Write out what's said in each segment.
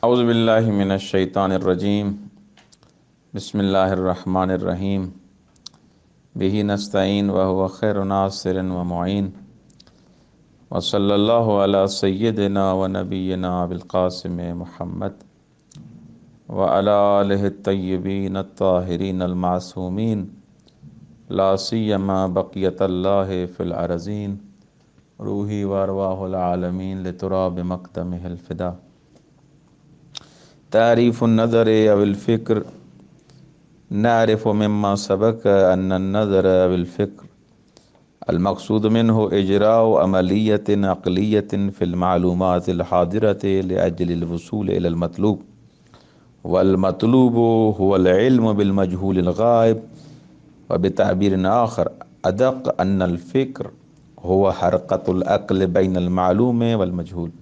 اعوذ باللہ من الشیطان الرجیم بسم اللہ الرحمن الرحیم بہ نستعین وہو خیر ناصر و معین وصلی اللہ علی سیدنا و نبینا بالقاسم محمد وعلی آلہ الطیبین الطاہرین المعصومین لا سیما بقیت اللہ فی الارضین روحی وارواح العالمین لتراب مقدمہ الفدا۔ تعریف النظر او الفکر نعرف مما سبق ان النظر او الفکر المقصود منه اجراء عملیت عقلیت فی المعلومات الحاضرة لأجل الوصول الى المطلوب، والمطلوب هو العلم بالمجهول الغائب، وبتعبیر آخر ادق ان الفکر هو حرکت العقل بین المعلوم والمجهول۔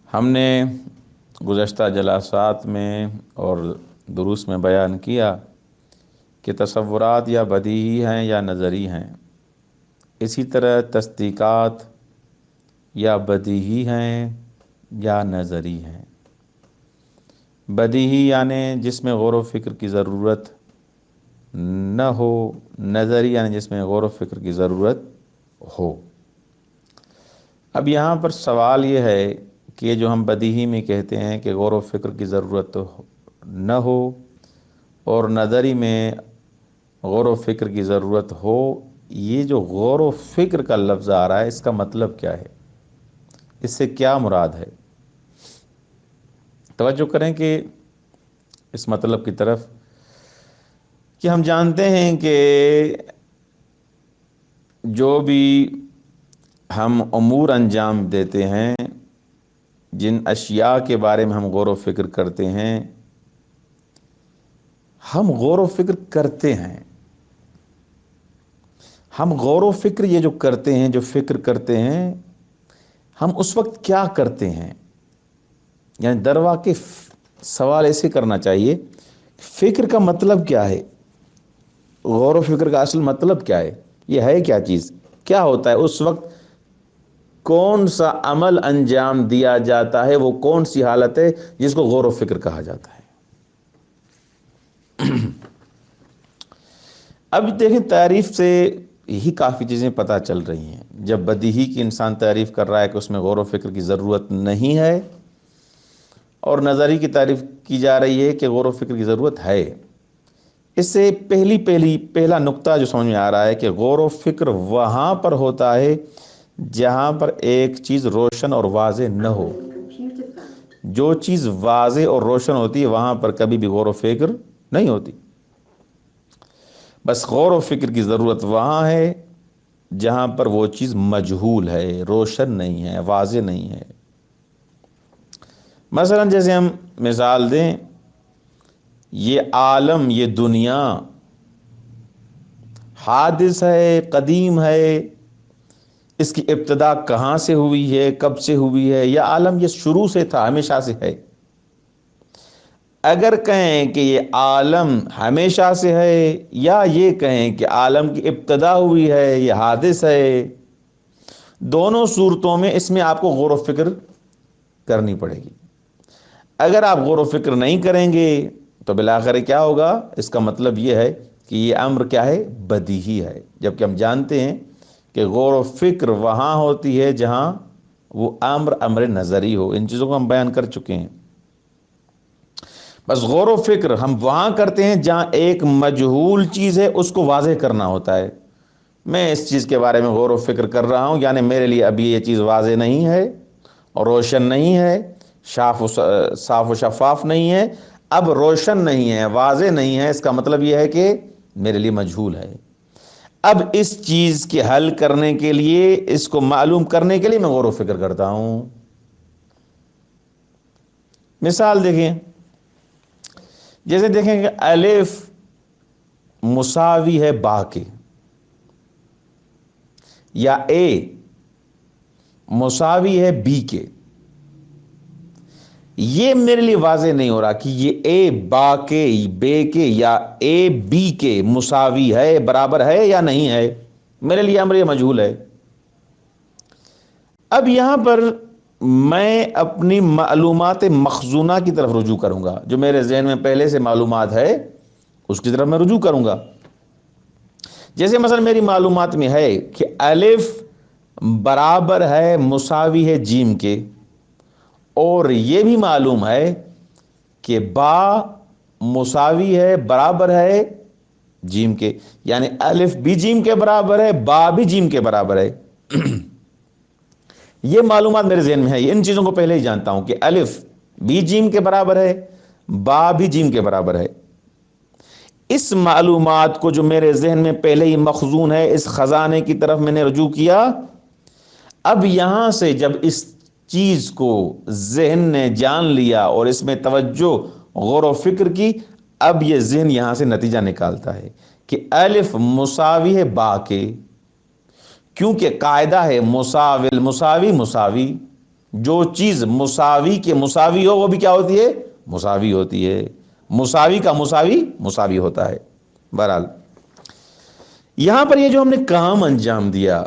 ہم نے گزشتہ جلسات میں اور دروس میں بیان کیا کہ تصورات یا بدیہی ہیں یا نظری ہیں، اسی طرح تصدیقات یا بدیہی ہیں یا نظری ہیں۔ بدیہی یعنی جس میں غور و فکر کی ضرورت نہ ہو، نظری یعنی جس میں غور و فکر کی ضرورت ہو۔ اب یہاں پر سوال یہ ہے کہ یہ جو ہم بدیہی میں کہتے ہیں کہ غور و فکر کی ضرورت نہ ہو اور نظری میں غور و فکر کی ضرورت ہو، یہ جو غور و فکر کا لفظ آ رہا ہے اس کا مطلب کیا ہے، اس سے کیا مراد ہے؟ توجہ کریں کہ اس مطلب کی طرف کہ ہم جانتے ہیں کہ جو بھی ہم امور انجام دیتے ہیں، جن اشیاء کے بارے میں ہم غور و فکر کرتے ہیں، ہم غور و فکر کرتے ہیں۔ ہم غور و فکر یہ جو کرتے ہیں، جو فکر کرتے ہیں، ہم اس وقت کیا کرتے ہیں؟ یعنی در واقع سوال ایسے کرنا چاہیے، فکر کا مطلب کیا ہے؟ غور و فکر کا اصل مطلب کیا ہے؟ یہ ہے کیا چیز؟ کیا ہوتا ہے اس وقت؟ کون سا عمل انجام دیا جاتا ہے؟ وہ کون سی حالت ہے جس کو غور و فکر کہا جاتا ہے؟ اب دیکھیں، تعریف سے یہی کافی چیزیں پتہ چل رہی ہیں۔ جب بدیہی کی انسان تعریف کر رہا ہے کہ اس میں غور و فکر کی ضرورت نہیں ہے، اور نظری کی تعریف کی جا رہی ہے کہ غور و فکر کی ضرورت ہے، اس سے پہلا نقطہ جو سمجھ میں آ رہا ہے کہ غور و فکر وہاں پر ہوتا ہے جہاں پر ایک چیز روشن اور واضح نہ ہو۔ جو چیز واضح اور روشن ہوتی ہے وہاں پر کبھی بھی غور و فکر نہیں ہوتی۔ بس غور و فکر کی ضرورت وہاں ہے جہاں پر وہ چیز مجہول ہے، روشن نہیں ہے، واضح نہیں ہے۔ مثلا جیسے ہم مثال دیں، یہ عالم، یہ دنیا حادث ہے، قدیم ہے، اس کی ابتدا کہاں سے ہوئی ہے، کب سے ہوئی ہے؟ یہ عالم یہ شروع سے تھا، ہمیشہ سے ہے۔ اگر کہیں کہ یہ عالم ہمیشہ سے ہے، یا یہ کہیں کہ عالم کی ابتدا ہوئی ہے، یہ حادث ہے، دونوں صورتوں میں اس میں آپ کو غور و فکر کرنی پڑے گی۔ اگر آپ غور و فکر نہیں کریں گے تو بالآخر کیا ہوگا؟ اس کا مطلب یہ ہے کہ یہ امر کیا ہے؟ بدیہی ہے، جبکہ ہم جانتے ہیں کہ غور و فکر وہاں ہوتی ہے جہاں وہ امر نظری ہو۔ ان چیزوں کو ہم بیان کر چکے ہیں۔ بس غور و فکر ہم وہاں کرتے ہیں جہاں ایک مجہول چیز ہے، اس کو واضح کرنا ہوتا ہے۔ میں اس چیز کے بارے میں غور و فکر کر رہا ہوں، یعنی میرے لیے ابھی یہ چیز واضح نہیں ہے اور روشن نہیں ہے، صاف و شفاف نہیں ہے، اب روشن نہیں ہے، واضح نہیں ہے، اس کا مطلب یہ ہے کہ میرے لیے مجہول ہے۔ اب اس چیز کے حل کرنے کے لیے، اس کو معلوم کرنے کے لیے میں غور و فکر کرتا ہوں۔ مثال دیکھیں، جیسے دیکھیں کہ الف مساوی ہے با کے، یا اے مساوی ہے بی کے۔ یہ میرے لیے واضح نہیں ہو رہا کہ یہ اے با کے، بے کے، یا اے بی کے مساوی ہے، برابر ہے یا نہیں ہے۔ میرے لیے امر یہ مجہول ہے۔ اب یہاں پر میں اپنی معلومات مخزونہ کی طرف رجوع کروں گا، جو میرے ذہن میں پہلے سے معلومات ہے اس کی طرف میں رجوع کروں گا۔ جیسے مثلا میری معلومات میں ہے کہ الف برابر ہے مساوی ہے جیم کے، اور یہ بھی معلوم ہے کہ با مساوی ہے برابر ہے جیم کے، یعنی الف بھی جیم کے برابر ہے، با بھی جیم کے برابر ہے۔ یہ معلومات میرے ذہن میں ہے، ان چیزوں کو پہلے ہی جانتا ہوں کہ الف بھی جیم کے برابر ہے، با بھی جیم کے برابر ہے۔ اس معلومات کو جو میرے ذہن میں پہلے ہی مخزون ہے، اس خزانے کی طرف میں نے رجوع کیا۔ اب یہاں سے جب اس چیز کو ذہن نے جان لیا اور اس میں توجہ غور و فکر کی، اب یہ ذہن یہاں سے نتیجہ نکالتا ہے کہ الف مساوی ہے با کے، کیونکہ قاعدہ ہے مساوی المساوی مساوی، جو چیز مساوی کے مساوی ہو وہ بھی کیا ہوتی ہے؟ مساوی ہوتی ہے، مساوی کا مساوی مساوی ہوتا ہے۔ بہرحال یہاں پر یہ جو ہم نے کام انجام دیا،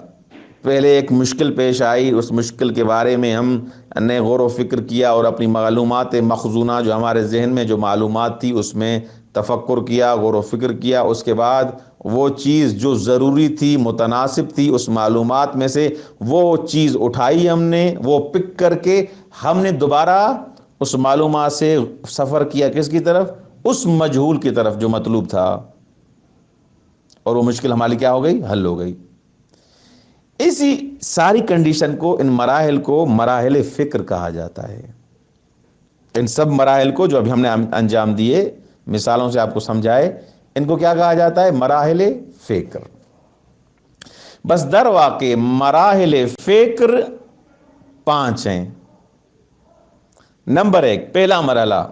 پہلے ایک مشکل پیش آئی، اس مشکل کے بارے میں ہم نے غور و فکر کیا اور اپنی معلومات مخزونہ جو ہمارے ذہن میں جو معلومات تھی اس میں تفکر کیا، غور و فکر کیا۔ اس کے بعد وہ چیز جو ضروری تھی، متناسب تھی، اس معلومات میں سے وہ چیز اٹھائی ہم نے، وہ پک کر کے ہم نے دوبارہ اس معلومات سے سفر کیا، کس کی طرف؟ اس مجہول کی طرف جو مطلوب تھا، اور وہ مشکل ہماری کیا ہو گئی؟ حل ہو گئی۔ اسی ساری کنڈیشن کو، ان مراحل کو مراحل فکر کہا جاتا ہے۔ ان سب مراحل کو جو ابھی ہم نے انجام دیے، مثالوں سے آپ کو سمجھائے، ان کو کیا کہا جاتا ہے؟ مراحل فکر۔ بس در واقع مراحل فکر 5 ہیں۔ نمبر 1، پہلا مرحلہ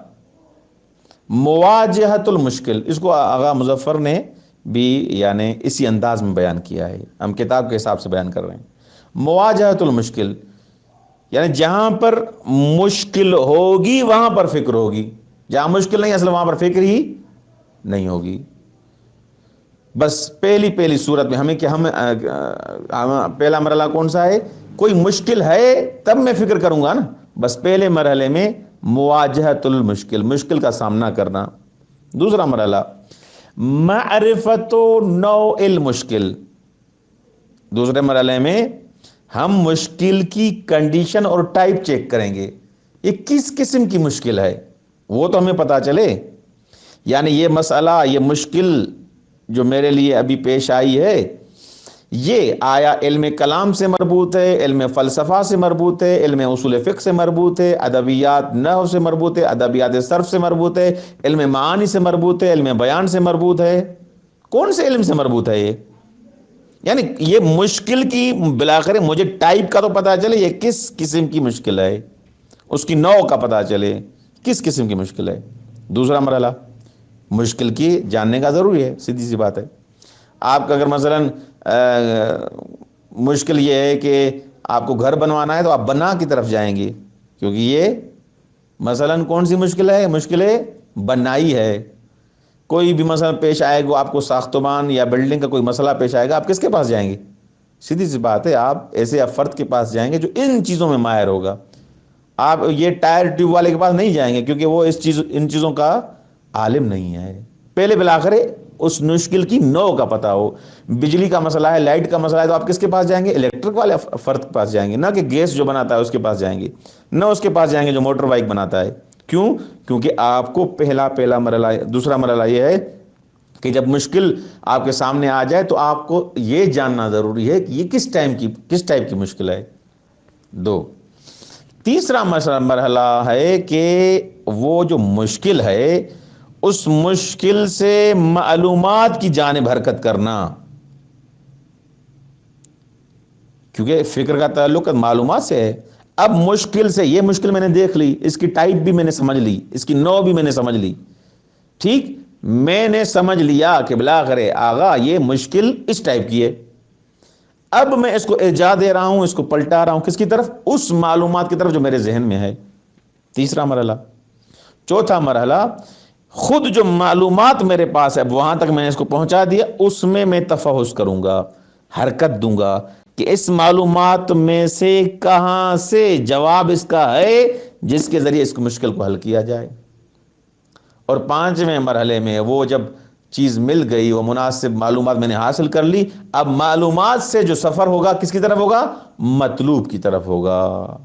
مواجہۃ المشکل، اس کو آغا مظفر نے بھی یعنی اسی انداز میں بیان کیا ہے، ہم کتاب کے حساب سے بیان کر رہے ہیں۔ مواجہۃ المشکل یعنی جہاں پر مشکل ہوگی وہاں پر فکر ہوگی، جہاں مشکل نہیں اصل وہاں پر فکر ہی نہیں ہوگی۔ بس پہلی صورت میں ہمیں کہ ہم پہلا مرحلہ کون سا ہے؟ کوئی مشکل ہے تب میں فکر کروں گا نا، بس پہلے مرحلے میں مواجہۃ المشکل، مشکل کا سامنا کرنا۔ دوسرا مرحلہ معرفت نوع المشکل، دوسرے مرحلے میں ہم مشکل کی کنڈیشن اور ٹائپ چیک کریں گے، یہ کس قسم کی مشکل ہے وہ تو ہمیں پتا چلے، یعنی یہ مسئلہ، یہ مشکل جو میرے لیے ابھی پیش آئی ہے، یہ آیا علم کلام سے مربوط ہے، علم فلسفہ سے مربوط ہے، علم اصول فقہ سے مربوط ہے، ادبیات نحو سے مربوط ہے، ادبیات صرف سے مربوط ہے، علم معانی سے مربوط ہے، علم بیان سے مربوط ہے، کون سے علم سے مربوط ہے یہ؟ یعنی یہ مشکل کی بلاخر مجھے ٹائپ کا تو پتا چلے یہ کس قسم کی مشکل ہے، اس کی نوع کا پتا چلے کس قسم کی مشکل ہے۔ دوسرا مرحلہ مشکل کی جاننے کا ضروری ہے، سیدھی سی بات ہے۔ آپ کا اگر مثلا مشکل یہ ہے کہ آپ کو گھر بنوانا ہے تو آپ بنا کی طرف جائیں گے، کیونکہ یہ مثلا کون سی مشکل ہے؟ مشکل بنائی ہے۔ کوئی بھی مسئلہ پیش آئے گا، آپ کو ساختمان یا بلڈنگ کا کوئی مسئلہ پیش آئے گا، آپ کس کے پاس جائیں گے؟ سیدھی سی بات ہے، آپ ایسے فرد کے پاس جائیں گے جو ان چیزوں میں ماہر ہوگا۔ آپ یہ ٹائر ٹیوب والے کے پاس نہیں جائیں گے، کیونکہ وہ ان چیزوں کا عالم نہیں ہے۔ پہلے بالآخر اس مشکل کی نوع کا پتہ ہو۔ بجلی کا مسئلہ ہے، لائٹ کا مسئلہ ہے، تو آپ کس کے پاس جائیں گے؟ الیکٹرک والے فرد کے پاس جائیں گے، نہ کہ گیس جو بناتا ہے اس کے پاس جائیں گے، نہ اس کے پاس جائیں گے جو موٹر بائک بناتا ہے۔ کیوں؟ کیونکہ آپ کو پہلا مرحلہ، دوسرا مرحلہ یہ ہے کہ جب مشکل آپ کے سامنے آ جائے تو آپ کو یہ جاننا ضروری ہے کہ یہ کس ٹائپ کی مشکل ہے۔ 2، تیسرا مرحلہ ہے کہ وہ جو مشکل ہے اس مشکل سے معلومات کی جانب حرکت کرنا، کیونکہ فکر کا تعلق معلومات سے ہے۔ اب مشکل سے، یہ مشکل میں نے دیکھ لی، اس کی ٹائپ بھی میں نے سمجھ لی، اس کی نوع بھی میں نے سمجھ لی، ٹھیک، میں نے سمجھ لیا کہ بالآخر آغا یہ مشکل اس ٹائپ کی ہے۔ اب میں اس کو ارجاع دے رہا ہوں، اس کو پلٹا رہا ہوں، کس کی طرف؟ اس معلومات کی طرف جو میرے ذہن میں ہے۔ تیسرا مرحلہ۔ چوتھا مرحلہ، خود جو معلومات میرے پاس ہے وہاں تک میں نے اس کو پہنچا دیا، اس میں تفحص کروں گا، حرکت دوں گا کہ اس معلومات میں سے کہاں سے جواب اس کا ہے جس کے ذریعے اس مشکل کو حل کیا جائے۔ اور پانچویں مرحلے میں وہ جب چیز مل گئی، وہ مناسب معلومات میں نے حاصل کر لی، اب معلومات سے جو سفر ہوگا کس کی طرف ہوگا؟ مطلوب کی طرف ہوگا،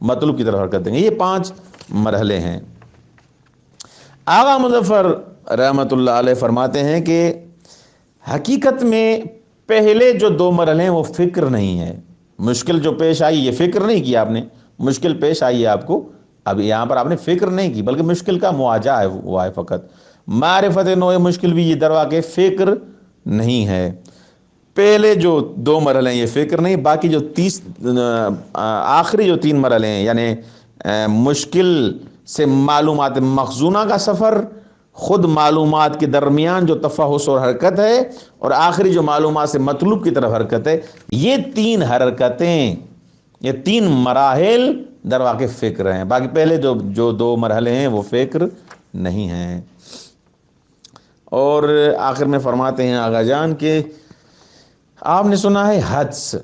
مطلوب کی طرف حرکت دیں گے۔ یہ 5 مرحلے ہیں۔ آغا مظفر رحمۃ اللہ علیہ فرماتے ہیں کہ حقیقت میں پہلے جو 2 مرحلے ہیں وہ فکر نہیں ہے۔ مشکل جو پیش آئی، یہ فکر نہیں کی آپ نے، مشکل پیش آئی ہے آپ کو، اب یہاں پر آپ نے فکر نہیں کی بلکہ مشکل کا مواجہ ہے ہوا ہے فقط۔ معرفت نوع مشکل بھی یہ درواقع فکر نہیں ہے۔ پہلے جو 2 مرحلے ہیں یہ فکر نہیں، باقی جو آخری جو 3 مرحلے ہیں یعنی مشکل سے معلومات مخزونہ کا سفر، خود معلومات کے درمیان جو تفحص اور حرکت ہے، اور آخری جو معلومات سے مطلوب کی طرف حرکت ہے، یہ 3 حرکتیں، یہ 3 مراحل در واقع فکر ہیں۔ باقی پہلے جو 2 مرحلے ہیں وہ فکر نہیں ہیں۔ اور آخر میں فرماتے ہیں آغا جان کہ آپ نے سنا ہے حدس،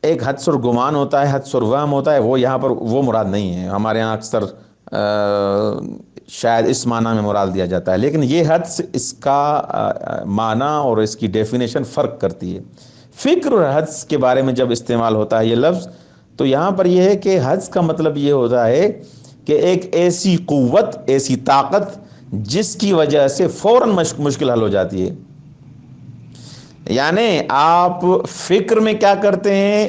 ایک حدس اور گمان ہوتا ہے، حدس اور وہم ہوتا ہے، وہ یہاں پر وہ مراد نہیں ہے۔ ہمارے یہاں اکثر شاید اس معنی میں مراد دیا جاتا ہے، لیکن یہ حدس اس کا معنی اور اس کی ڈیفینیشن فرق کرتی ہے۔ فکر اور حدس کے بارے میں جب استعمال ہوتا ہے یہ لفظ، تو یہاں پر یہ ہے کہ حدس کا مطلب یہ ہوتا ہے کہ ایک ایسی قوت، ایسی طاقت جس کی وجہ سے فوراً مشکل حل ہو جاتی ہے۔ یعنی آپ فکر میں کیا کرتے ہیں،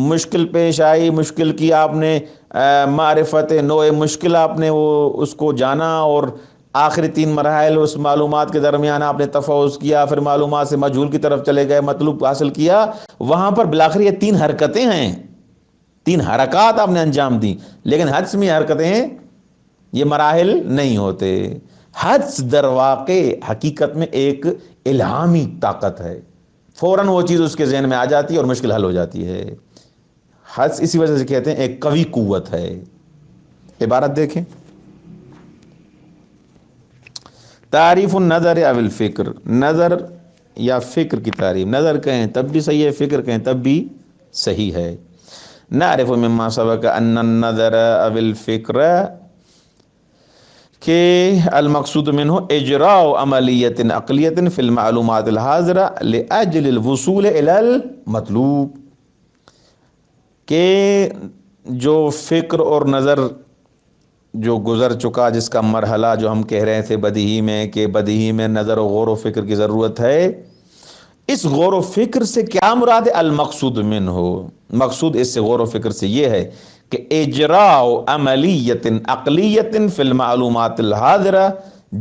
مشکل پیش آئی، مشکل کی آپ نے معرفت نوع مشکل آپ نے اس کو جانا، اور آخری 3 مراحل اس معلومات کے درمیان آپ نے تفحص کیا، پھر معلومات سے مجہول کی طرف چلے گئے، مطلوب حاصل کیا، وہاں پر بالآخر یہ 3 حرکتیں ہیں، 3 حرکات آپ نے انجام دی۔ لیکن حدس میں حرکتیں، یہ مراحل نہیں ہوتے۔ حدس در واقع حقیقت میں ایک الہامی طاقت ہے، فوراً وہ چیز اس کے ذہن میں آ جاتی ہے اور مشکل حل ہو جاتی ہے۔ حدس اسی وجہ سے کہتے ہیں ایک قوی قوت ہے۔ عبارت دیکھیں، تعریف النظر او الفکر، نظر یا فکر کی تعریف، نظر کہیں تب بھی صحیح ہے، فکر کہیں تب بھی صحیح ہے۔ نعرف مما سبق ان النظر او الفکر کہ المقصود منہ اجراء عملیت عقلیت فی المعلومات الحاضرہ لاجل الوصول الی المطلوب، کہ جو فکر اور نظر جو گزر چکا، جس کا مرحلہ جو ہم کہہ رہے تھے بدیہی میں، کہ بدیہی میں نظر و غور و فکر کی ضرورت ہے، اس غور و فکر سے کیا مراد ہے؟ المقصود منہ، مقصود اس سے غور و فکر سے یہ ہے کہ اجراء عملیت عقلیت فی المعلومات الحاضرہ،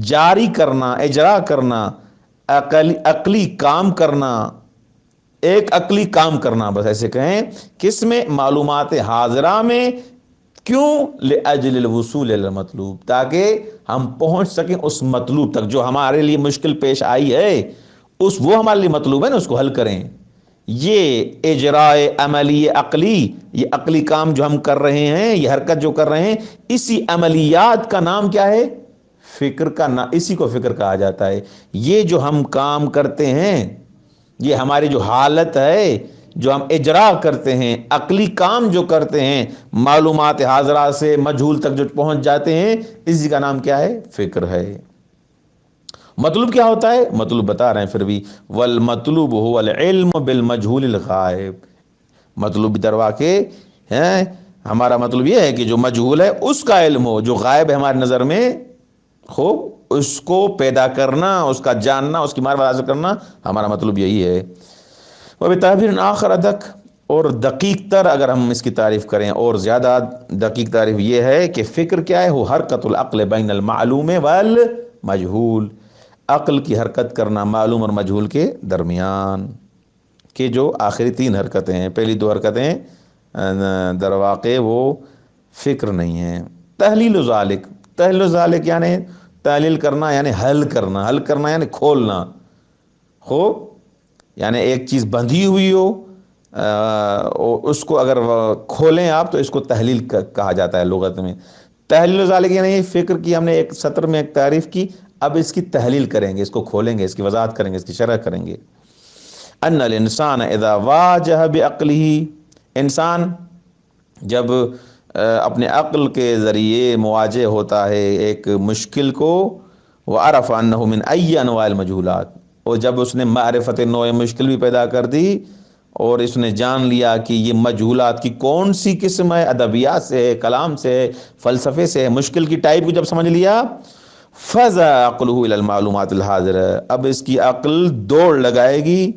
جاری کرنا، اجرا کرنا، عقلی کام کرنا، ایک عقلی کام کرنا، بس ایسے کہیں، کس میں؟ معلومات حاضرہ میں۔ کیوں؟ لأجل الوصول الی المطلوب، تاکہ ہم پہنچ سکیں اس مطلوب تک جو ہمارے لیے مشکل پیش آئی ہے، وہ ہمارے لیے مطلوب ہے نا، اس کو حل کریں۔ یہ اجراء عملی عقلی، یہ عقلی کام جو ہم کر رہے ہیں، یہ حرکت جو کر رہے ہیں، اسی عملیات کا نام کیا ہے؟ فکر کا نام، اسی کو فکر کہا جاتا ہے۔ یہ جو ہم کام کرتے ہیں، یہ ہماری جو حالت ہے، جو ہم اجرا کرتے ہیں، عقلی کام جو کرتے ہیں، معلومات حاضرہ سے مجہول تک جو پہنچ جاتے ہیں، اسی کا نام کیا ہے؟ فکر ہے۔ مطلوب کیا ہوتا ہے؟ مطلوب بتا رہے ہیں پھر بھی، والمطلوب هو العلم بالمجهول الغائب، مطلوب در واقع ہے، ہمارا مطلب یہ ہے کہ جو مجہول ہے اس کا علم ہو، جو غائب ہے ہماری نظر میں، خوب اس کو پیدا کرنا، اس کا جاننا، اس کی معرفت حاصل کرنا، ہمارا مطلب یہی ہے۔ وبتعبیر آخر ادق، اور دقیق تر اگر ہم اس کی تعریف کریں، اور زیادہ دقیق تعریف یہ ہے کہ فکر کیا ہے؟ وہ حرکت العقل بین المعلوم والمجہول، عقل کی حرکت کرنا معلوم اور مجہول کے درمیان، کہ جو آخری 3 حرکتیں ہیں، پہلی 2 حرکتیں در واقع وہ فکر نہیں ہیں۔ تحلیل ذالک، تحلیل ذالک یعنی تحلیل کرنا، یعنی حل کرنا، حل کرنا یعنی کھولنا، خوب یعنی ایک چیز بندھی ہوئی ہو، اس کو اگر کھولیں آپ تو اس کو تحلیل کہا جاتا ہے لغت میں۔ تحلیل ذالک یعنی فکر کی ہم نے ایک سطر میں ایک تعریف کی، اب اس کی تحلیل کریں گے، اس کو کھولیں گے، اس کی وضاحت کریں گے، اس کی شرح کریں گے۔ ان الانسان اذا واجہ بعقلہ، انسان جب اپنے عقل کے ذریعے مواجہ ہوتا ہے ایک مشکل کو، وعرف انہ من ای انواع المجہولات، اور جب اس نے معرفت نوع مشکل بھی پیدا کر دی اور اس نے جان لیا کہ یہ مجہولات کی کون سی قسم ہے، ادبیات سے ہے، کلام سے ہے، فلسفے سے ہے، مشکل کی ٹائپ کو جب سمجھ لیا، فزع عقلہ الی المعلومات الحاضرہ، اب اس کی عقل دوڑ لگائے گی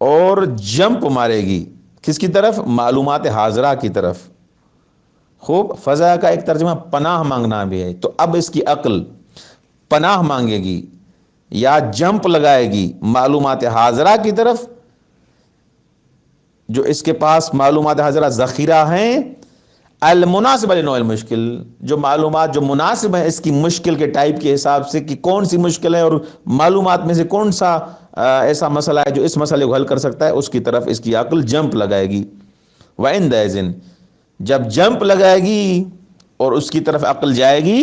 اور جمپ مارے گی کس کی طرف؟ معلومات حاضرہ کی طرف۔ خوب، فزع کا ایک ترجمہ پناہ مانگنا بھی ہے، تو اب اس کی عقل پناہ مانگے گی یا جمپ لگائے گی معلومات حاضرہ کی طرف، جو اس کے پاس معلومات حاضرہ ذخیرہ ہیں، المناسب لنوع المشکل، جو معلومات جو مناسب ہیں اس کی مشکل کے ٹائپ کے حساب سے کہ کون سی مشکل ہے اور معلومات میں سے کون سا ایسا مسئلہ ہے جو اس مسئلے کو حل کر سکتا ہے، اس کی طرف اس کی عقل جمپ لگائے گی۔ وعندئذ، جب جمپ لگائے گی اور اس کی طرف عقل جائے گی،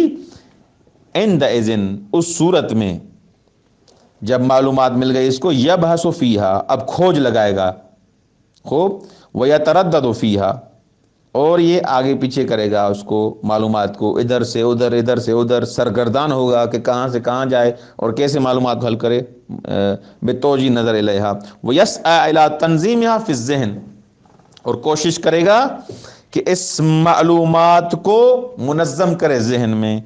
عندئذ اس صورت میں جب معلومات مل گئی اس کو، یبحث فیہا، اب کھوج لگائے گا، خوب، ویتردد فیہا، اور یہ آگے پیچھے کرے گا اس کو، معلومات کو ادھر سے ادھر ادھر سے ادھر، سرگردان ہوگا کہ کہاں سے کہاں جائے اور کیسے معلومات کو حل کرے، بتوجیہ نظر الیہا، ویسعی الی تنظیمہا فی الذہن، اور کوشش کرے گا کہ اس معلومات کو منظم کرے ذہن میں،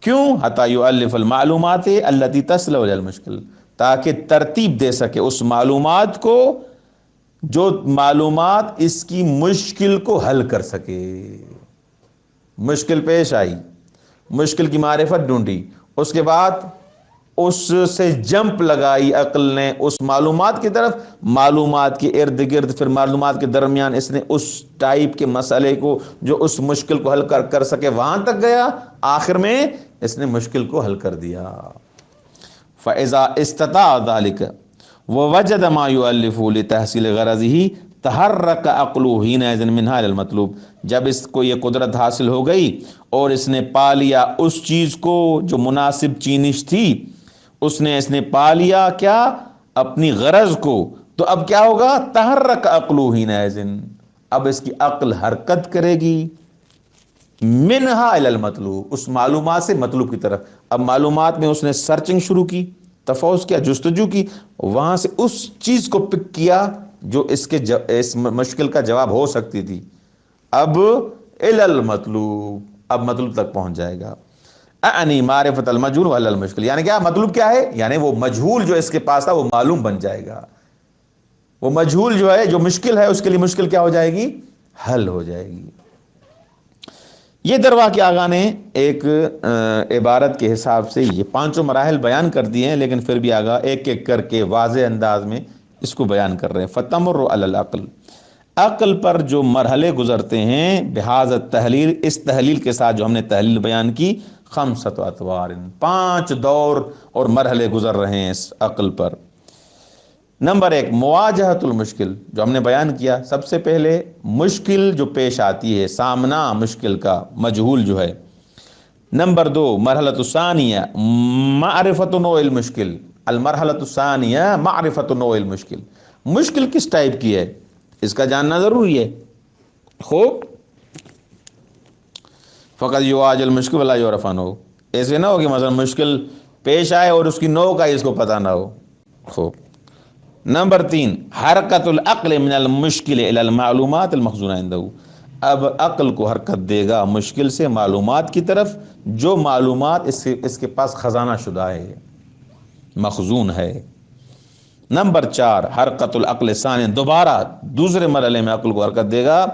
کیوں؟ حتی یؤلف المعلومات التی تصلح الی المشکل، تاکہ ترتیب دے سکے اس معلومات کو جو معلومات اس کی مشکل کو حل کر سکے۔ مشکل پیش آئی، مشکل کی معرفت ڈھونڈی، اس کے بعد اس سے جمپ لگائی عقل نے اس معلومات کی طرف، معلومات کے ارد گرد، پھر معلومات کے درمیان اس نے اس ٹائپ کے مسئلے کو جو اس مشکل کو حل کر سکے وہاں تک گیا، آخر میں اس نے مشکل کو حل کر دیا۔ فَإِذَا اسْتَطَاعَ ذَلِكَ وَوَجَدَ مَا يُؤَلِّفُ لِتَحْصِيلِ غَرَضِهِ تحرک عقلہ حینئذ منہا الی المطلوب، جب اس کو یہ قدرت حاصل ہو گئی اور اس نے پا لیا اس چیز کو جو مناسب چینش تھی، اس نے پا لیا کیا؟ اپنی غرض کو، تو اب کیا ہوگا؟ تحرک عقلہ حینئذ، اب اس کی عقل حرکت کرے گی، منہا الی المطلوب، اس معلومات سے مطلوب کی طرف۔ اب معلومات میں اس نے سرچنگ شروع کی، تفحص کیا، جستجو کی، وہاں سے اس چیز کو پک کیا جو اس مشکل کا جواب ہو سکتی تھی، اب الی المطلوب، اب مطلوب تک پہنچ جائے گا۔ اعنی معرفت المجہول و حل المشکل، یعنی کیا مطلوب کیا ہے؟ یعنی وہ مجہول جو اس کے پاس تھا وہ معلوم بن جائے گا، وہ مجہول جو ہے، جو مشکل ہے، اس کے لیے مشکل کیا ہو جائے گی؟ حل ہو جائے گی۔ یہ دروا کے آغا نے ایک عبارت کے حساب سے یہ پانچوں مراحل بیان کر دیے ہیں، لیکن پھر بھی آغا ایک ایک کر کے واضح انداز میں اس کو بیان کر رہے ہیں۔ فتمر علی العقل، عقل پر جو مرحلے گزرتے ہیں، بہذا التحلیل، اس تحلیل کے ساتھ جو ہم نے تحلیل بیان کی، خمسۃ اطوار، 5 دور اور مرحلے گزر رہے ہیں اس عقل پر۔ نمبر 1، مواجہۃ المشکل، جو ہم نے بیان کیا، سب سے پہلے مشکل جو پیش آتی ہے، سامنا مشکل کا، مجہول جو ہے۔ نمبر 2، مرحلۃ الثانیہ، معرفت نوع المشکل، المرحلۃ الثانیہ معرفت نوع المشکل، مشکل کس ٹائپ کی ہے اس کا جاننا ضروری ہے۔ خوب، فقط یواجہ المشکل ولا یعرف عنہ، ایسے نہ ہو کہ مثلا مشکل پیش آئے اور اس کی نوع کا اس کو پتہ نہ ہو۔ خوب، نمبر 3، حرکت العقل من المشکل الی المعلومات المخزونہ عنده، اب عقل کو حرکت دے گا مشکل سے معلومات کی طرف، جو معلومات اس کے پاس خزانہ شدہ ہے، مخزون ہے۔ نمبر 4، حرکت العقل ثانی، دوبارہ دوسرے مرحلے میں عقل کو حرکت دے گا،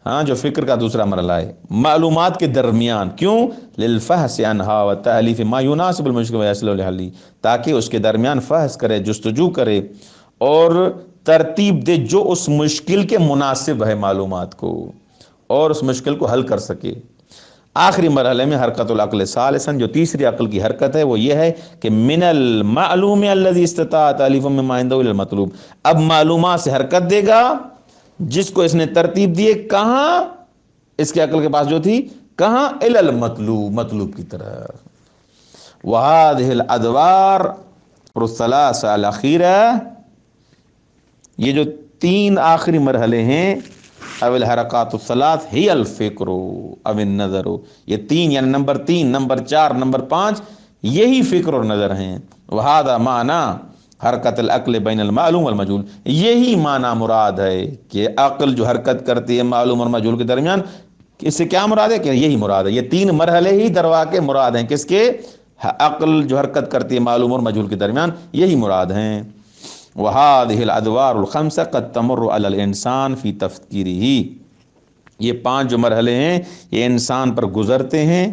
ہاں، جو فکر کا دوسرا مرحلہ ہے، معلومات کے درمیان، کیوں؟ للفحص عنہا وتألیف ما يناسب المشکل ویصل لحلہ، تاکہ اس کے درمیان فحص کرے، جستجو کرے اور ترتیب دے جو اس مشکل کے مناسب ہے معلومات کو، اور اس مشکل کو حل کر سکے۔ آخری مرحلے میں حرکت العقل ثالثا، جو تیسری عقل کی حرکت ہے، وہ یہ ہے کہ من المعلوم الذی استطاع تألیف مما عنده الى المطلوب، اب معلومات سے حرکت دے گا جس کو اس نے ترتیب دیے، کہاں؟ اس کے عقل کے پاس جو تھی، کہاں؟ الی المطلوب، مطلوب کی طرف۔ وهذه الادوار الثلاثه الاخيره یہ جو تین آخری مرحلے ہیں، او الحرکات الثلاث ہی الفکر او النظر، یہ تین یعنی نمبر 3، نمبر 4، نمبر 5 یہی فکر اور نظر ہیں۔ وہذا معنی حرکت العقل بین المعلوم والمجہول، یہی معنی مراد ہے کہ عقل جو حرکت کرتی ہے معلوم اور مجہول کے درمیان، اس سے کیا مراد ہے کہ یہی مراد ہے۔ یہ تین مرحلے ہی دروا کے مراد ہیں، کس کے؟ عقل جو حرکت کرتی ہے معلوم اور مجہول کے درمیان، یہی مراد ہیں۔ وَهَذِهِ الْأَدْوَارُ الْخَمْسَةُ قَدْ تَمُرُّ عَلَى الْإِنسَانِ فِي تَفْكِيرِهِ، یہ 5 جو مرحلے ہیں یہ انسان پر گزرتے ہیں،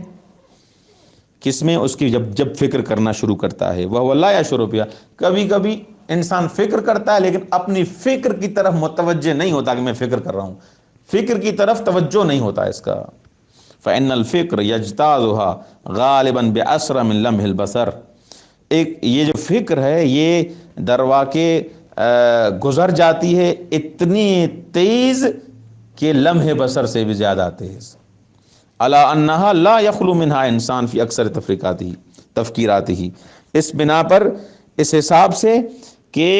کس میں؟ اس کی جب فکر کرنا شروع کرتا ہے۔ وَهُوَ لَا يَشْعُرُ بِهَا، کبھی کبھی انسان فکر کرتا ہے لیکن اپنی فکر کی طرف متوجہ نہیں ہوتا کہ میں فکر کر رہا ہوں، فکر کی طرف توجہ نہیں ہوتا اس کا۔ فَإِنَّ الْفِكْرَ يَجْتَازُهَا غَالِبًا بِأَسْرَعِ مِنْ لَمْحِ الْبَصَرِ، ایک یہ جو فکر ہے یہ درواقع گزر جاتی ہے اتنی تیز کہ لمحِ بصر سے بھی زیادہ تیز۔ علی انہا لا یخلو منہا انسان فی اکثر تفکیراتی، اس بنا پر، اس حساب سے کہ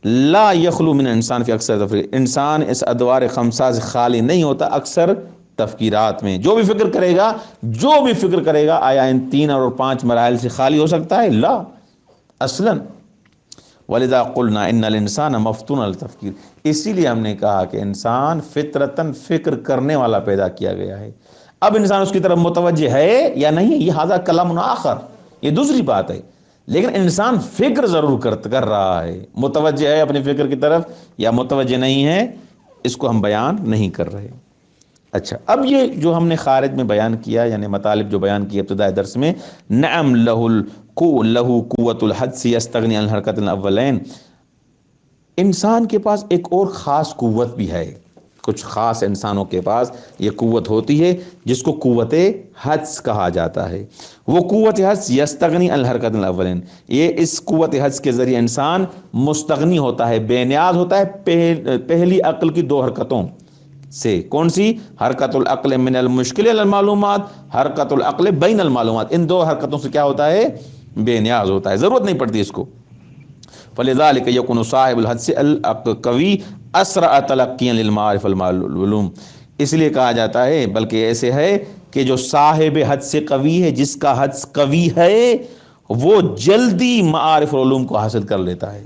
لا یخلو من انسان فی اکثر انسان اس ادوار خمسہ سے خالی نہیں ہوتا اکثر تفکیرات میں، جو بھی فکر کرے گا آیا ان 3 اور 5 مراحل سے خالی ہو سکتا ہے؟ لا اصلاً۔ وَلِذَا قُلْنَا إِنَّ الْإِنسَانَ مَفْطُونٌ عَلَى التَّفْكِيرِ، اسی لیے ہم نے کہا کہ انسان فطرتاً فکر کرنے والا پیدا کیا گیا ہے۔ اب انسان اس کی طرف متوجہ ہے یا نہیں، یہ ھذا کلام آخر، یہ دوسری بات ہے، لیکن انسان فکر ضرور کر رہا ہے، متوجہ ہے اپنی فکر کی طرف یا متوجہ نہیں ہے، اس کو ہم بیان نہیں کر رہے۔ اچھا، اب یہ جو ہم نے خارج میں بیان کیا، یعنی مطالب جو بیان کیے ابتدائی درس میں، نعم لہو قوت الحدس یستغنی عن الحرکت الاولین، انسان کے پاس ایک اور خاص قوت بھی ہے، کچھ خاص انسانوں کے پاس یہ قوت ہوتی ہے جس کو قوت حدس کہا جاتا ہے۔ وہ قوت حدس یستغنی عن الحرکت الاولین، یہ اس قوت حدس کے ذریعے انسان مستغنی ہوتا ہے، بے نیاز ہوتا ہے پہلی عقل کی 2 حرکتوں سے۔ کون سی؟ حرکت العقل من المشکل الی المعلومات، حرکت العقل بین المعلومات، ان 2 حرکتوں سے کیا ہوتا ہے؟ بے نیاز ہوتا ہے، ضرورت نہیں پڑتی اس کو۔ فلذلک یکون صاحب الحدس القوی اسرع تلقیا للمعارف والعلوم، اس لیے کہا جاتا ہے، بلکہ ایسے ہے کہ جو صاحب حدس قوی ہے، جس کا حدس قوی ہے، وہ جلدی معارف اور علوم کو حاصل کر لیتا ہے۔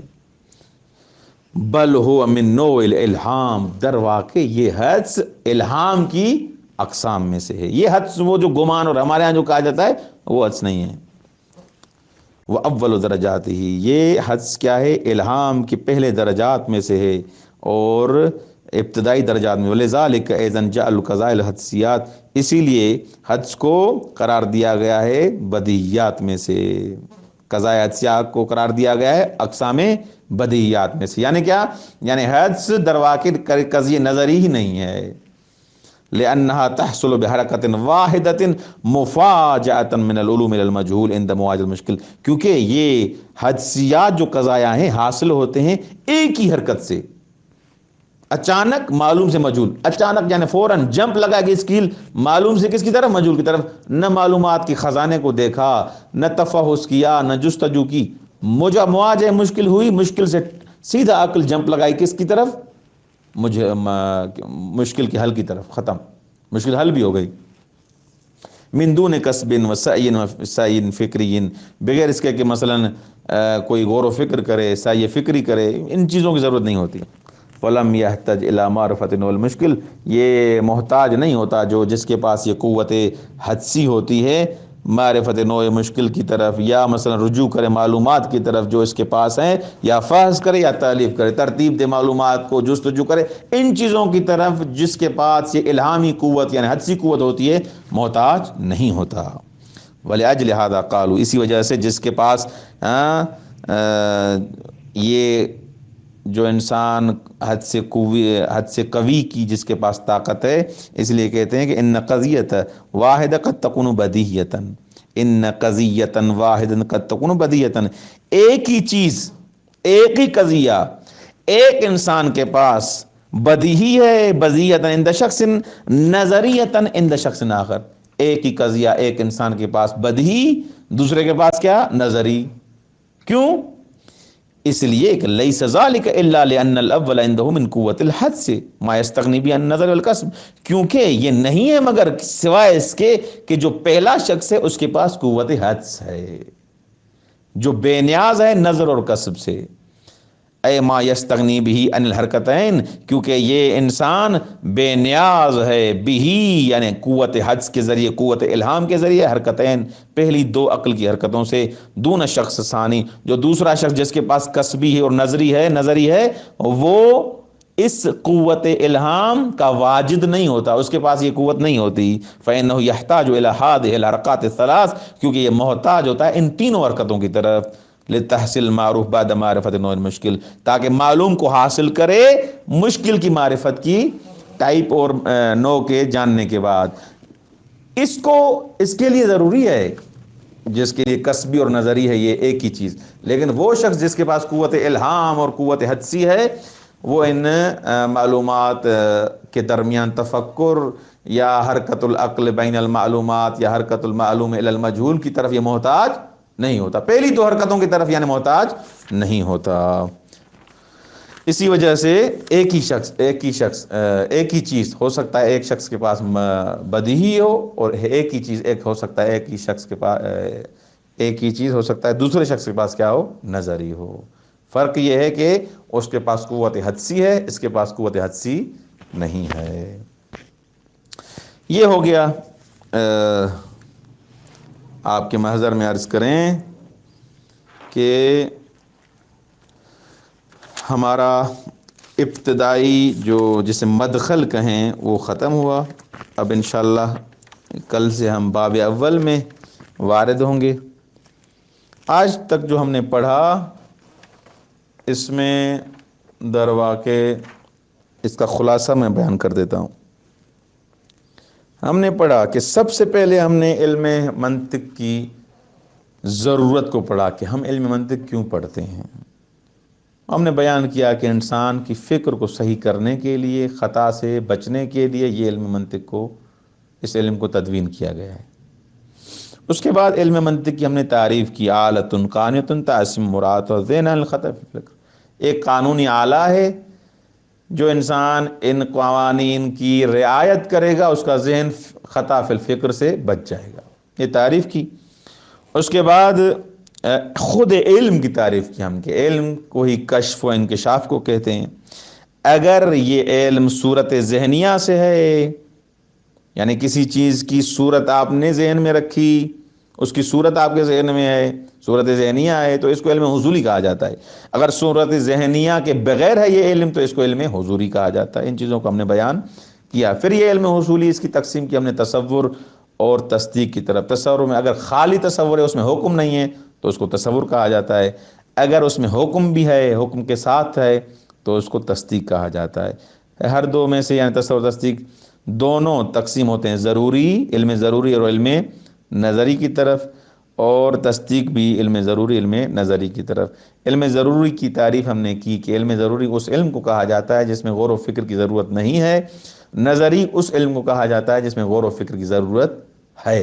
بل هو من نوع الالہام، در واقع یہ حدس الہام کی اقسام میں سے ہے۔ یہ حدس وہ جو گمان اور ہمارے ہاں جو کہا جاتا ہے وہ حدس نہیں ہے۔ وہ اول درجات ہی، یہ حدس کیا ہے؟ الہام کے پہلے درجات میں سے ہے اور ابتدائی درجات میں۔ ولذالک ایضا جعل القضاء الحدسیات، اسی لیے حدس کو قرار دیا گیا ہے بدیہیات میں سے، قضاء حدسیات کو قرار دیا گیا ہے اقسام بدیہیات میں سے۔ یعنی کیا؟ یعنی حدس درواقع قضیہ نظری ہی نہیں ہے، لأنها تحصل بحرکت واحدۃ مفاجأۃ من العلوم الى المجهول عند مواجهة المشکل، کیونکہ یہ حدسیات جو قضایا ہیں حاصل ہوتے ہیں ایک ہی حرکت سے، اچانک معلوم سے مجہول، اچانک یعنی فوراً جمپ لگا کہ اسکیل معلوم سے کس کی طرف؟ مجہول کی طرف، نہ معلومات کے خزانے کو دیکھا، نہ تفحص کیا، نہ جستجو کی، مواجہ مشکل ہوئی، مشکل سے سیدھا عقل جمپ لگائی کس کی طرف؟ مشکل کے حل کی طرف، ختم، مشکل حل بھی ہو گئی۔ من دون کسب و سعی فکری، بغیر اس کے کہ مثلا کوئی غور و فکر کرے، سعی فکری کرے، ان چیزوں کی ضرورت نہیں ہوتی۔ فلم یحتج الی معرفۃ والمشکل، یہ محتاج نہیں ہوتا جو جس کے پاس یہ قوت حدسی ہوتی ہے معرفت نوع مشکل کی طرف، یا مثلا رجوع کرے معلومات کی طرف جو اس کے پاس ہیں، یا فحص کرے یا تالیف کرے، ترتیب دے معلومات کو، جستجو کرے ان چیزوں کی طرف جس کے پاس یہ الہامی قوت یعنی حدسی قوت ہوتی ہے، محتاج نہیں ہوتا۔ وَلِأَجْلِ هَذَا قَالُوا، اسی وجہ سے جس کے پاس یہ جو انسان حد سے قوی کی جس کے پاس طاقت ہے، اس لیے کہتے ہیں کہ ان قضیۃ واحدہ قد تکون بدیہیۃ، ان قضیۃ واحدہ قد تکون بدیہیۃ، ایک ہی چیز، ایک ہی قضیہ ایک انسان کے پاس بدیہی ہے، بدیہیۃ عند شخص، نظریۃ عند شخص آخر، ایک ہی قضیہ ایک انسان کے پاس بدیہی، دوسرے کے پاس کیا؟ نظری۔ کیوں؟ اس لیے کہ لیس ذالک الا لان الاول عنده من قوت الحدس ما یستغنی به عن النظر والقسم، کیونکہ یہ نہیں ہے مگر سوائے اس کے کہ جو پہلا شخص ہے اس کے پاس قوت حدس ہے، جو بے نیاز ہے نظر اور قسم سے، اے ما یستغنی به عن الحرکتین، کیونکہ یہ انسان بے نیاز ہے بھی یعنی قوت حدس کے ذریعے، قوت الہام کے ذریعے، حرکتین پہلی دو عقل کی حرکتوں سے، دون شخص ثانی جو دوسرا شخص جس کے پاس قصبی ہے اور نظری ہے وہ اس قوت الہام کا واجد نہیں ہوتا، اس کے پاس یہ قوت نہیں ہوتی، فإنه يحتاج إلى هذه الحركات الثلاث، کیونکہ یہ محتاج ہوتا ہے ان تینوں حرکتوں کی طرف، لتحصیل معروف بعد معرفت نوع المشکل، تاکہ معلوم کو حاصل کرے مشکل کی معرفت کی ٹائپ اور نوع کے جاننے کے بعد۔ اس کے لیے ضروری ہے جس کے لیے قصبی اور نظری ہے یہ ایک ہی چیز، لیکن وہ شخص جس کے پاس قوت الہام اور قوت حدسی ہے وہ ان معلومات کے درمیان تفکر یا حرکت العقل بین المعلومات یا حرکت المعلوم الی المجہول کی طرف یہ محتاج نہیں ہوتا، پہلی دو حرکتوں کی طرف یعنی محتاج نہیں ہوتا۔ اسی وجہ سے ایک ہی چیز ہو سکتا ہے ایک شخص کے پاس بدیہی ہو، اور ایک ہی چیز ہو سکتا ہے ایک ہی چیز ہو سکتا ہے دوسرے شخص کے پاس کیا ہو، نظری ہو۔ فرق یہ ہے کہ اس کے پاس قوت حدسی ہے، اس کے پاس قوت حدسی نہیں ہے۔ یہ ہو گیا آپ کے محضر میں عرض کریں کہ ہمارا ابتدائی جو جسے مدخل کہیں وہ ختم ہوا، اب انشاءاللہ کل سے ہم باب اول میں وارد ہوں گے۔ آج تک جو ہم نے پڑھا اس میں در واقع اس کا خلاصہ میں بیان کر دیتا ہوں۔ ہم نے پڑھا کہ سب سے پہلے ہم نے علم منطق کی ضرورت کو پڑھا کہ ہم علم منطق کیوں پڑھتے ہیں۔ ہم نے بیان کیا کہ انسان کی فکر کو صحیح کرنے کے لیے، خطا سے بچنے کے لیے یہ علم منطق کو، اس علم کو تدوین کیا گیا ہے۔ اس کے بعد علم منطق کی ہم نے تعریف کی، آلۃ قانۃ تعصم مراد و ذہن الخطأ فی الفکر، ایک قانونی آلہ ہے جو انسان ان قوانین کی رعایت کرے گا اس کا ذہن خطا فی الفکر سے بچ جائے گا، یہ تعریف کی۔ اس کے بعد خود علم کی تعریف کی ہم کہ علم کو ہی کشف و انکشاف کو کہتے ہیں۔ اگر یہ علم صورت ذہنیہ سے ہے، یعنی کسی چیز کی صورت آپ نے ذہن میں رکھی، اس کی صورت آپ کے ذہن میں ہے، صورت ذہنیہ ہے، تو اس کو علم حضوری کہا جاتا ہے۔ اگر صورت ذہنیہ کے بغیر ہے یہ علم تو اس کو علم حضوری کہا جاتا ہے۔ ان چیزوں کو ہم نے بیان کیا۔ پھر یہ علم حصولی اس کی تقسیم کی ہم نے تصور اور تصدیق کی طرف۔ تصور میں اگر خالی تصور ہے، اس میں حکم نہیں ہے تو اس کو تصور کہا جاتا ہے، اگر اس میں حکم بھی ہے، حکم کے ساتھ ہے، تو اس کو تصدیق کہا جاتا ہے۔ ہر دو میں سے یعنی تصور تصدیق دونوں تقسیم ہوتے ہیں، ضروری علم ضروری اور علم نظری کی طرف، اور تصدیق بھی علم ضروری علم نظری کی طرف۔ علم ضروری کی تعریف ہم نے کی کہ علم ضروری اس علم کو کہا جاتا ہے جس میں غور و فکر کی ضرورت نہیں ہے، نظری اس علم کو کہا جاتا ہے جس میں غور و فکر کی ضرورت ہے،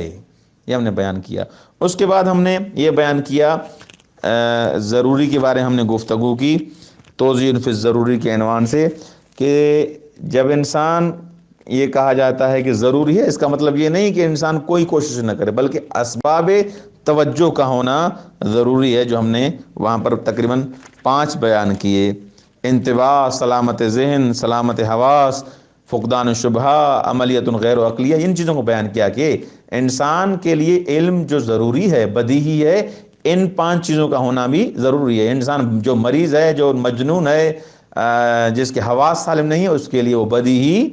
یہ ہم نے بیان کیا۔ اس کے بعد ہم نے یہ بیان کیا ضروری کے بارے ہم نے گفتگو کی توضیح فی الضروری کے عنوان سے، کہ جب انسان یہ کہا جاتا ہے کہ ضروری ہے، اس کا مطلب یہ نہیں کہ انسان کوئی کوشش نہ کرے، بلکہ اسباب توجہ کا ہونا ضروری ہے، جو ہم نے وہاں پر تقریباً 5 بیان کیے: انتباہ، سلامت ذہن، سلامت حواس، فقدان شبہہ، عملیت غیر عقلیہ، ان چیزوں کو بیان کیا کہ انسان کے لیے علم جو ضروری ہے، بدیہی ہے، ان 5 چیزوں کا ہونا بھی ضروری ہے۔ انسان جو مریض ہے، جو مجنون ہے، جس کے حواس سالم نہیں ہے، اس کے لیے وہ بدیہی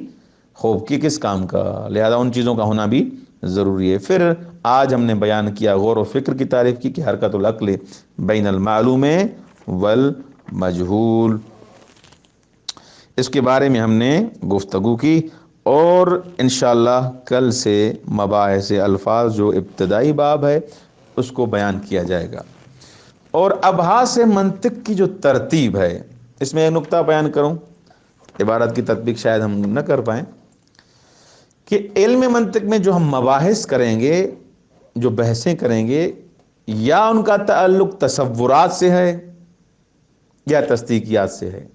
خوب کی کس کام کا، لہذا ان چیزوں کا ہونا بھی ضروری ہے۔ پھر آج ہم نے بیان کیا غور و فکر کی تعریف کی کہ حرکت العقل بین المعلوم والمجہول، اس کے بارے میں ہم نے گفتگو کی، اور انشاءاللہ کل سے مباحث الفاظ جو ابتدائی باب ہے اس کو بیان کیا جائے گا۔ اور ابحاث منطق کی جو ترتیب ہے، اس میں ایک نقطہ بیان کروں، عبارت کی تطبیق شاید ہم نہ کر پائیں، کہ علم منطق میں جو ہم مباحث کریں گے، جو بحثیں کریں گے، یا ان کا تعلق تصورات سے ہے، یا تصدیقیات سے ہے۔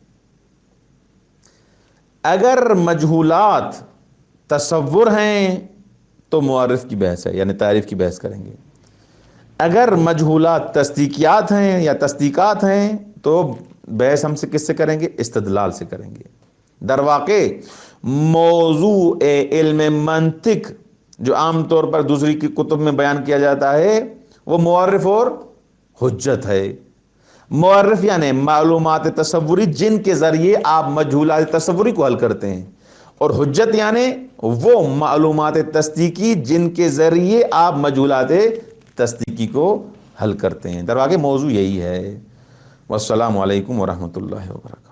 اگر مجہولات تصور ہیں تو معرف کی بحث ہے، یعنی تعریف کی بحث کریں گے۔ اگر مجہولات تصدیقیات ہیں یا تصدیقات ہیں تو بحث ہم سے کس سے کریں گے؟ استدلال سے کریں گے۔ در واقع موضوع علم منطق جو عام طور پر دوسری کی کتب میں بیان کیا جاتا ہے وہ معرف اور حجت ہے۔ معرف یعنی معلومات تصوری جن کے ذریعے آپ مجہولات تصوری کو حل کرتے ہیں، اور حجت یعنی وہ معلومات تصدیقی جن کے ذریعے آپ مجہولات تصدیقی کو حل کرتے ہیں۔ در واقع موضوع یہی ہے۔ والسلام علیکم ورحمۃ اللہ وبرکاتہ۔